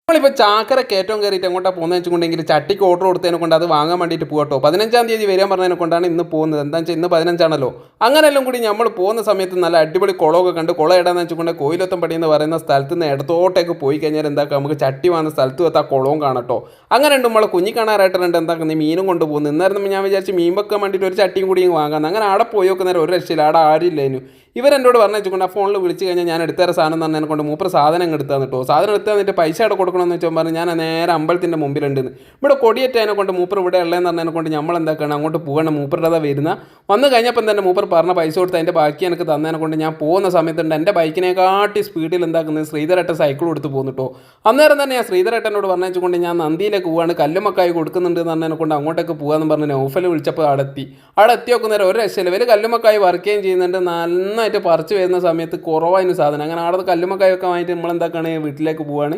നമ്മളിപ്പോൾ ചാക്കര കയറ്റം കയറിയിട്ട് എങ്ങോട്ടാണ് പോകുന്നത് വെച്ചുകൊണ്ടെങ്കിൽ ചട്ടിക്ക് ഓർഡർ കൊടുത്തതിനെ കൊണ്ട് അത് വാങ്ങാൻ വേണ്ടിയിട്ട് പോകട്ടോ. 15-ാം തീയതി വരാൻ പറഞ്ഞതിനെ കൊണ്ടാണ് ഇന്ന് പോകുന്നത്. എന്താണെന്ന് വെച്ചാൽ ഇന്ന് 15ആണല്ലോ. അങ്ങനെയെല്ലാം കൂടി നമ്മൾ പോകുന്ന സമയത്ത് നല്ല അടിപൊളി കുളമൊക്കെ കണ്ട് കുളം ഇടാന്ന് വെച്ചുകൊണ്ട് കോയിലൊത്തം പടി എന്ന് പറയുന്ന സ്ഥലത്ത് നിന്ന് ഇടത്തോട്ടേക്ക് പോയി കഴിഞ്ഞാൽ എന്താക്കുക, നമുക്ക് ചട്ടി വാങ്ങുന്ന സ്ഥലത്ത് വെത്താൽ കുളവും കാണട്ടോ. അങ്ങനെ ഉണ്ട് നമ്മളെ കുഞ്ഞി കാണാറായിട്ടുണ്ട് എന്താക്കുന്നത് മീനും കൊണ്ട് പോകുന്നത്. ഇന്നായിരുന്നു ഞാൻ വിചാരിച്ച് മീൻ വെക്കാൻ വേണ്ടിയിട്ട് ഒരു ചട്ടിയും കൂടി വാങ്ങാമെന്ന്. അങ്ങനെ അവിടെ പോയി നോക്കുന്നേരം ഒരു രക്ഷയില്ല, അവിടെ ആരില്ലേനു. ഇവരെന്നോട് പറഞ്ഞു വെച്ചുകൊണ്ട് ആ ഫോണിൽ വിളിച്ച് കഴിഞ്ഞാൽ ഞാൻ എടുത്തേറെ സാധനം തന്നെ കൊണ്ട് മൂപ്പർ സാധനം എടുത്തു തന്നിട്ടോ. സാധനം എടുത്ത് തന്നിട്ട് പൈസ അവിടെ കൊടുക്കണമെന്ന് വെച്ചാൽ പറഞ്ഞു ഞാൻ നേരെ അമ്പലത്തിൻ്റെ മുമ്പിലുണ്ടെന്ന്. ഇവിടെ കൊടിയേറ്റതിനെ കൊണ്ട് മൂപ്പർ ഇവിടെ ഉള്ളതെന്ന് പറഞ്ഞതിനെ കൊണ്ട് നമ്മൾ എന്താക്കണം അങ്ങോട്ട് പോകണം. മൂപ്പറുടെ അതാ വരുന്ന വന്ന് കഴിഞ്ഞപ്പം തന്നെ മൂപ്പർ പറഞ്ഞ പൈസ കൊടുത്ത് അതിൻ്റെ ബാക്കി എനിക്ക് തന്നതിനെ കൊണ്ട് ഞാൻ പോകുന്ന സമയത്തുണ്ട് എൻ്റെ ബൈക്കിനെക്കാട്ടി സ്പീഡിൽ എന്താക്കുന്നത് ശ്രീധരേട്ടൻ സൈക്കിൾ കൊടുത്ത് പോകുന്നിട്ടോ. അന്നേരം തന്നെ ഞാൻ ശ്രീധരേട്ടനോട് പറഞ്ഞു വെച്ചുകൊണ്ട് ഞാൻ നന്ദിയിലേക്ക് പോവാണ്, കല്ലുമക്കായി കൊടുക്കുന്നുണ്ട് എന്ന് പറഞ്ഞതിനെ കൊണ്ട് അങ്ങോട്ടേക്ക് പോകാമെന്ന് പറഞ്ഞ് നൗഫൽ വിളിച്ചപ്പോൾ അവിടെ എത്തി നോക്കുന്നേരം ഒരു രക്ഷയില്ല. വലിയ കല്ലുമക്കായി വർക്കുകയും ചെയ്യുന്നുണ്ട്. നന്നായിട്ട് പറിച്ച് വരുന്ന സമയത്ത് കുറവായിരുന്നു സാധനം. അങ്ങനെ അവിടെ കല്ലുമക്കായൊക്കെ വാങ്ങിയിട്ട് നമ്മളെന്താക്കാണ് വീട്ടിലേക്ക് പോവാണ്.